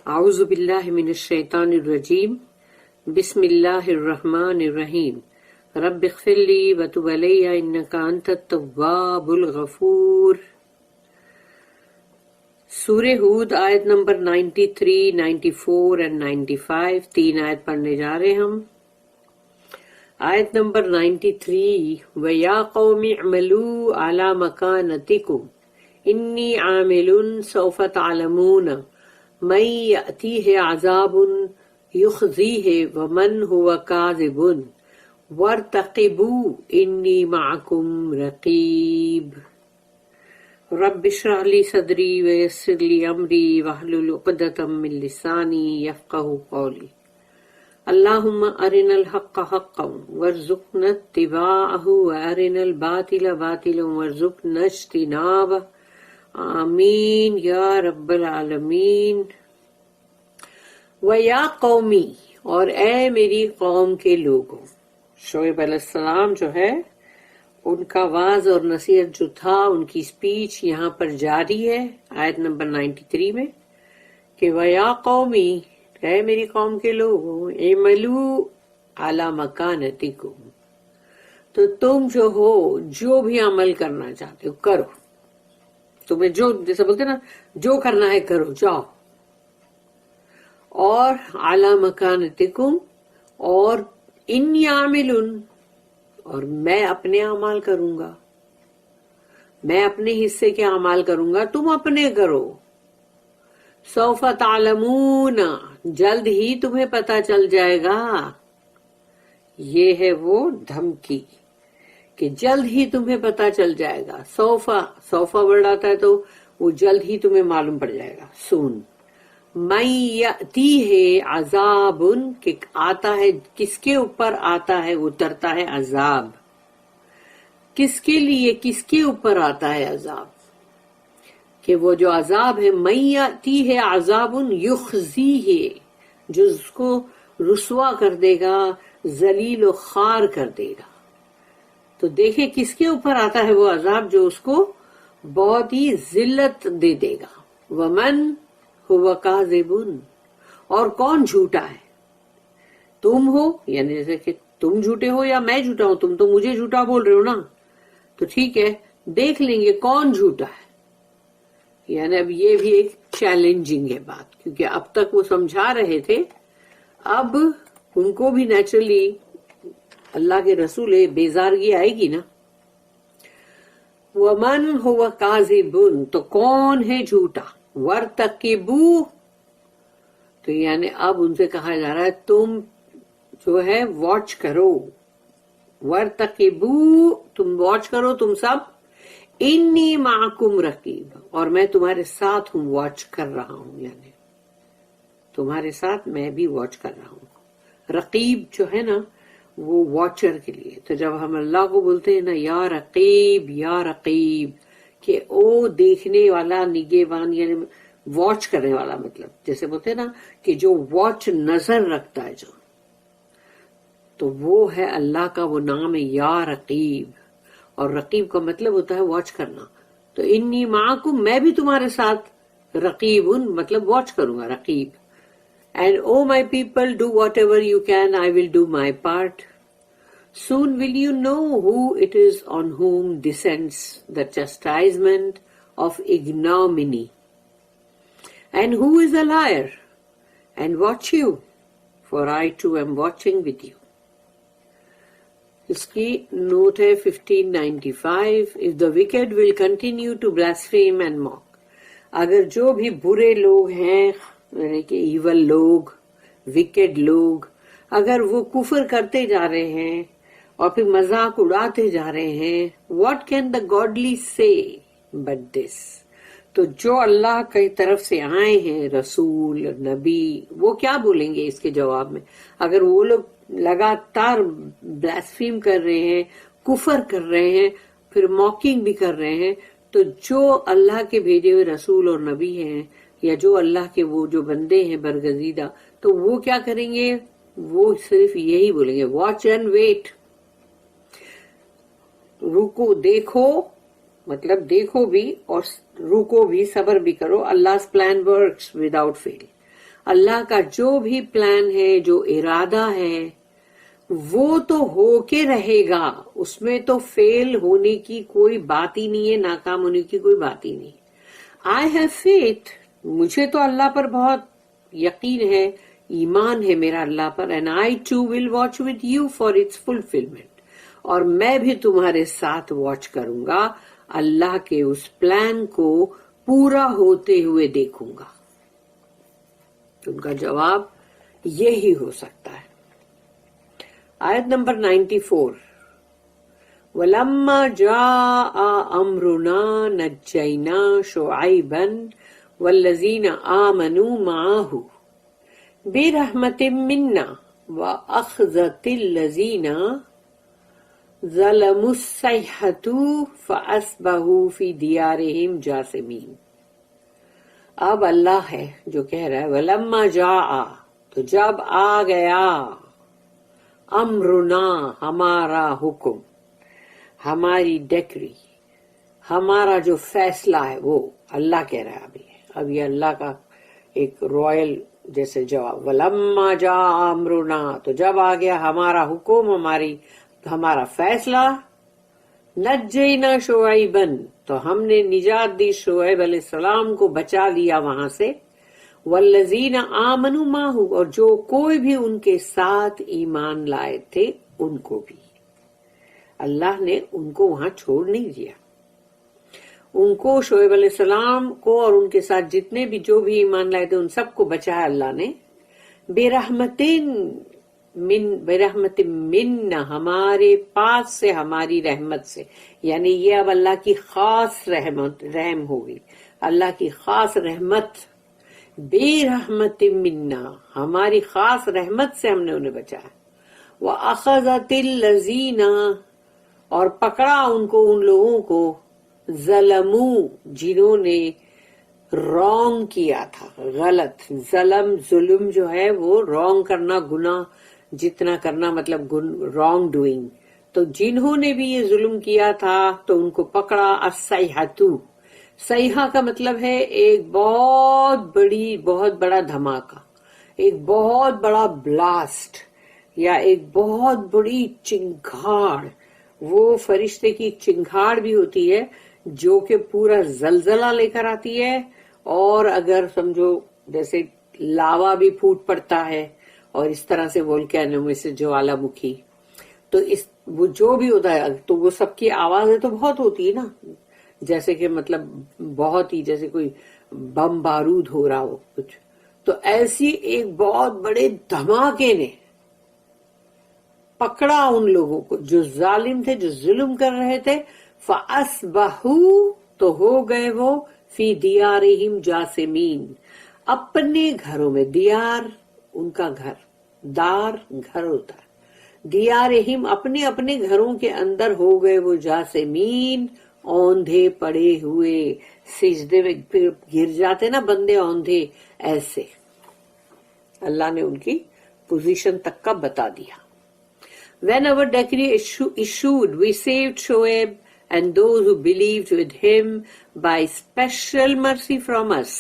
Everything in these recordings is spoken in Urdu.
اعوذ باللہ من الشیطان الرجیم بسم اللہ الرحمن الرحیم رب اغفر لی وتب علی انک انت التواب الغفور۔ سورہ ہود آیت نمبر 93، 94 اور 95، 3 آیت پڑھنے جا رہے ہم۔ آیت نمبر 93، وَيَا قَوْمِ اعْمَلُوا عَلَى مَكَانَتِكُمْ إِنِّي عَامِلٌ سَوْفَ تَعْلَمُونَ مَن يَأْتِيهِ عَذَابٌ يُخْزِيهِ وَمَنْ هُوَ كَاذِبٌ وَارْتَقِبُوا إِنِّي مَعَكُمْ رَقِيبٌ۔ رب اشرح لي صدري ويسر لي أمري واحلل عقدة من لساني يفقهوا قولي۔ اللهم أرنا الحق حقا وارزقنا اتباعه وأرنا الباطل باطلا وارزقنا اجتنابه، آمین یا رب العالمین۔ وَيَا قَوْمِي، اور اے میری قوم کے لوگوں۔ شعیب علیہ السلام جو ہے ان کا واعظ اور نصیحت جو تھا، ان کی اسپیچ یہاں پر جاری ہے آیت نمبر 93 میں کہ وَيَا قَوْمِي، اے میری قوم کے لوگوں، اعملوا عَلَى مَكَانَتِكُمْ، تو تم جو ہو جو بھی عمل کرنا چاہتے ہو کرو، تمہیں جو جیسے بولتے نا جو کرنا ہے کرو جاؤ، اور عَلَى مَكَانَتِكُمْ، اور إِنِّي عَامِلٌ، اور میں اپنے اعمال کروں گا، میں اپنے حصے کے اعمال کروں گا، تم اپنے کرو۔ سوف تعلمون، جلد ہی تمہیں پتہ چل جائے گا۔ یہ ہے وہ دھمکی کہ جلد ہی تمہیں پتہ چل جائے گا۔ سوفا ورڈ آتا ہے تو وہ جلد ہی تمہیں معلوم پڑ جائے گا، سون۔ من یأتیہ عذاب، کہ آتا ہے، کس کے اوپر آتا ہے، اترتا ہے عذاب، کس کے لیے، کس کے اوپر آتا ہے عذاب، کہ وہ جو عذاب ہے من یأتیہ عذاب یخزیہ، جو اس کو رسوا کر دے گا، ذلیل و خوار کر دے گا۔ تو دیکھیں کس کے اوپر آتا ہے وہ عذاب جو اس کو بہت ہی ذلت دے دے گا۔ وَمَنْ هُوَ كَاذِبٌ، اور کون جھوٹا ہے، تم ہو، یعنی جیسے کہ تم جھوٹے ہو یا میں جھوٹا ہوں، تم تو مجھے جھوٹا بول رہے ہو نا، تو ٹھیک ہے دیکھ لیں گے کون جھوٹا ہے۔ یعنی اب یہ بھی ایک چیلنجنگ ہے بات، کیونکہ اب تک وہ سمجھا رہے تھے، اب ان کو بھی نیچرلی اللہ کے رسول ہے، بیزارگی آئے گی نا۔ وَمَنْ هُوَ كَاذِبٌ، تو کون ہے جھوٹا، وَارْتَقِبُوا، تو یعنی اب ان سے کہا جا رہا ہے تم جو ہے واچ کرو، وَارْتَقِبُوا، تم واچ کرو تم سب، انی معکم رقیب، اور میں تمہارے ساتھ ہوں، واچ کر رہا ہوں، یعنی تمہارے ساتھ میں بھی واچ کر رہا ہوں۔ رقیب جو ہے نا وہ واچر کے لیے، تو جب ہم اللہ کو بولتے ہیں نا یا رقیب یا رقیب، کہ او دیکھنے والا، نگہبان، یعنی واچ کرنے والا، مطلب جیسے بولتے ہیں نا کہ جو واچ نظر رکھتا ہے، جو تو وہ ہے اللہ کا وہ نام ہے یا رقیب، اور رقیب کا مطلب ہوتا ہے واچ کرنا۔ تو انی معکم، میں بھی تمہارے ساتھ، رقیب مطلب واچ کروں گا، رقیب۔ And O my people, do whatever you can, I will do my part. Soon will you know who it is on whom descends the chastisement of ignominy, and who is a liar. And watch you, for I too am watching with you. اس کی نوٹ ہے 1595۔ If the wicked will continue to blaspheme and mock، اگر جو بھی برے لوگ ہیں، یعنی کہ ایول لوگ، وکڈ لوگ، اگر وہ کفر کرتے جا رہے ہیں اور پھر مذاق اڑاتے جا رہے ہیں، what can the godly say but this، تو جو اللہ کی طرف سے آئے ہیں رسول نبی، وہ کیا بولیں گے اس کے جواب میں؟ اگر وہ لوگ لگاتار بلاسفیم کر رہے ہیں، کفر کر رہے ہیں، پھر موکنگ بھی کر رہے ہیں، تو جو اللہ کے بھیجے ہوئے رسول اور نبی ہیں، یا جو اللہ کے وہ جو بندے ہیں برگزیدہ، تو وہ کیا کریں گے؟ وہ صرف یہی بولیں گے، واچ اینڈ ویٹ، رکو، دیکھو، مطلب دیکھو بھی اور رکو بھی، صبر بھی کرو، Allah's plan works without fail۔ اللہ کا جو بھی پلان ہے, جو ارادہ ہے, وہ تو ہو کے رہے گا, اس میں تو فیل ہونے کی کوئی بات ہی نہیں ہے, ناکام ہونے کی کوئی بات ہی نہیں. آئی ہیو فیتھ, مجھے تو اللہ پر بہت یقین ہے, ایمان ہے میرا اللہ پر. And I too will watch with you for its fulfilment, اور میں بھی تمہارے ساتھ واچ کروں گا, اللہ کے اس پلان کو پورا ہوتے ہوئے دیکھوں گا. ان کا جواب یہی ہو سکتا ہے. آیت نمبر 94, وَلَمَّا جَاءَ أَمْرُنَا نَجَّيْنَا شُعَيْبًا وَالَّذِينَ آمَنُوا مَعَهُ بِرَحْمَةٍ مِنَّا وَأَخْذَتِ الَّذِينَ ظَلَمُوا الصَّيْحَةُ فَأَصْبَحُوا فِي دِيَارِهِمْ جَاثِمِينَ. اب اللہ ہے جو کہہ رہا ہے وَلَمَّا جَاءَ, تو جب آ گیا, امرنا, ہمارا حکم, ہماری ڈیکری, ہمارا جو فیصلہ ہے, وہ اللہ کہہ رہا ہے. اب یہ اللہ کا ایک رائل جیسے جواب, وَلَمَّا جَاءَ امرنا, تو جب آ گیا ہمارا حکم, ہمارا فیصلہ, نجینا شعیبن, تو ہم نے نجات دی شعیب علیہ السلام کو, بچا لیا وہاں سے, والذین آمنوا معہ, اور جو کوئی بھی ان کے ساتھ ایمان لائے تھے ان کو بھی. اللہ نے ان کو وہاں چھوڑ نہیں دیا, ان کو, شعیب علیہ السلام کو اور ان کے ساتھ جتنے بھی جو بھی ایمان لائے تھے ان سب کو بچایا اللہ نے. برحمت من, ہمارے پاس سے, ہماری رحمت سے. یعنی یہ اب اللہ کی خاص رحم ہوگی, اللہ کی خاص رحمت. برحمت منا, ہماری خاص رحمت سے ہم نے انہیں بچایا. وَأَخَذَتِ الَّذِينَ, اور پکڑا ان کو, ان لوگوں کو, ظلموا, جنہوں نے رونگ کیا تھا, غلط. ظلم جو ہے وہ رونگ کرنا, گناہ جتنا کرنا, مطلب رونگ ڈوئنگ. تو جنہوں نے بھی یہ ظلم کیا تھا تو ان کو پکڑا. الصیحۃ, صیحہ کا مطلب ہے ایک بہت بڑا دھماکہ, ایک بہت بڑا بلاسٹ, یا ایک بہت بڑی چنگھاڑ. وہ فرشتے کی چنگھاڑ بھی ہوتی ہے جو کہ پورا زلزلہ لے کر آتی ہے, اور اگر سمجھو جیسے لاوا بھی پھوٹ پڑتا ہے, اور اس طرح سے وولکینو میں سے جوالا مکھی, تو وہ جو بھی ہوتا ہے تو وہ سب کی آوازیں تو بہت ہوتی ہے نا, جیسے کہ مطلب بہت ہی جیسے کوئی بم بارود ہو رہا ہو کچھ. تو ایسی ایک بہت بڑے دھماکے نے پکڑا ان لوگوں کو جو ظالم تھے, جو ظلم کر رہے تھے. فَأَصْبَحُوا, تو ہو گئے وہ, فی دیارہم جاثمین, اپنے گھروں میں. دیار ان کا گھر, دار گھر ہوتا ہے. دیارہم, اپنے اپنے گھروں کے اندر ہو گئے وہ, جاثمین, اوندھے پڑے ہوئے, سجدے میں پھر گر جاتے نا بندے اوندھے, ایسے. اللہ نے ان کی پوزیشن تک کا بتا دیا. When our decree issued, we saved Shoaib and those who believed with him by special mercy from us.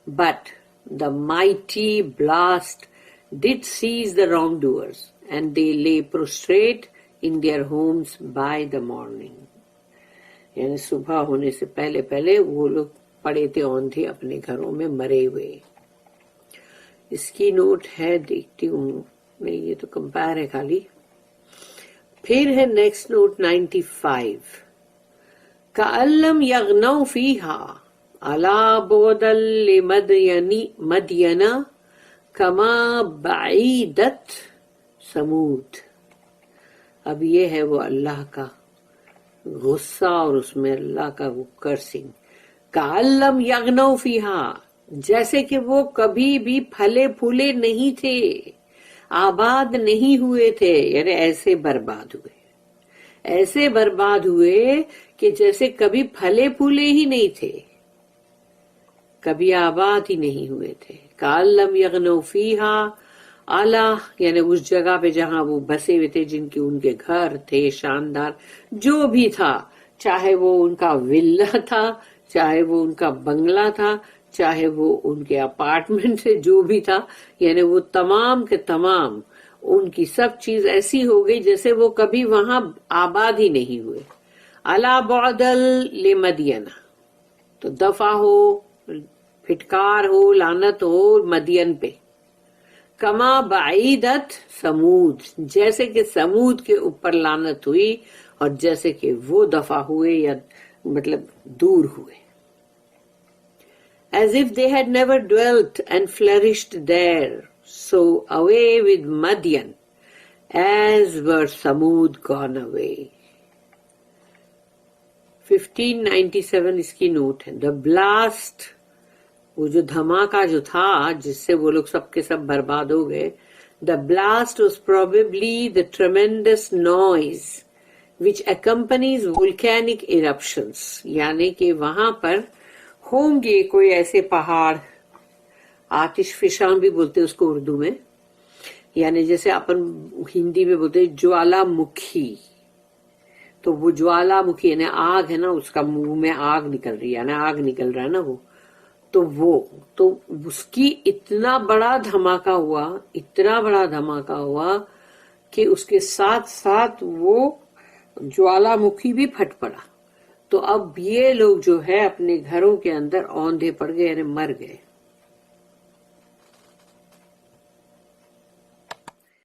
But the mighty blast did seize the wrongdoers, and they lay prostrate in their homes by the morning. یعنی صبح ہونے سے پہلے پہلے وہ لوگ پڑے تھے اوندھے اپنے گھروں میں مرے ہوئے. اس کی نوٹ ہے, دیکھتی ہوں نہیں, یہ تو کمپائر ہے خالی. پھر ہے نیکسٹ نوٹ 95, كَأَن لَّمْ يَغْنَوْا فِيهَا عَلَىٰ بُعْدًا لِمَدْيَنَ كَمَا بَعِيدَتْ ثَمُودُ. اب یہ ہے وہ اللہ کا غصہ, اور اس میں اللہ کا وہ کرسنگ. كَأَن لَّمْ يَغْنَوْا فِيهَا, جیسے کہ وہ کبھی بھی پھلے پھولے نہیں تھے, آباد نہیں ہوئے تھے. یعنی ایسے برباد ہوئے کہ جیسے کبھی پھلے پھولے ہی نہیں تھے, کبھی آباد ہی نہیں ہوئے تھے. كَأَن لَّمْ يَغْنَوْا فِيهَا عَلَىٰ, یعنی اس جگہ پہ جہاں وہ بسے ہوئے تھے, جن کے ان کے گھر تھے شاندار, جو بھی تھا, چاہے وہ ان کا ولا تھا, چاہے وہ ان کا بنگلہ تھا, چاہے وہ ان کے اپارٹمنٹ سے جو بھی تھا، یعنی وہ تمام کے تمام ان کی سب چیز ایسی ہو گئی جیسے وہ کبھی وہاں آباد ہی نہیں ہوئے. الا بعدل لمدین، تو دفع ہو، پھٹکار ہو، لعنت ہو مدین پہ. کما بعیدت سمود، جیسے کہ سمود کے اوپر لعنت ہوئی اور جیسے کہ وہ دفع ہوئے یا مطلب دور ہوئے. As if they had never dwelt and flourished there, so away with Madian, as were Samud gone away. 1597 اس کی نوٹ ہے. The blast، وہ جو دھماکہ جو تھا جس سے وہ لوگ سب کے سب برباد ہو گئے. The blast was probably the tremendous noise which accompanies volcanic eruptions، یعنی کہ وہاں پر ہوں گے کوئی ایسے پہاڑ، آتش فشاں بھی بولتے اس کو اردو میں، یعنی جیسے اپن ہندی میں بولتے جوالا مکھی. تو وہ جوالا مکھی یعنی آگ ہے نا، اس کا منہ میں آگ نکل رہی ہے، یعنی آگ نکل رہا ہے نا وہ، تو اس کی اتنا بڑا دھماکہ ہوا، اتنا بڑا دھماکہ ہوا کہ اس کے ساتھ ساتھ وہ جوالا مکھی بھی پھٹ پڑا. تو اب یہ لوگ جو ہے اپنے گھروں کے اندر اوندھے پڑ گئے، یعنی مر گئے.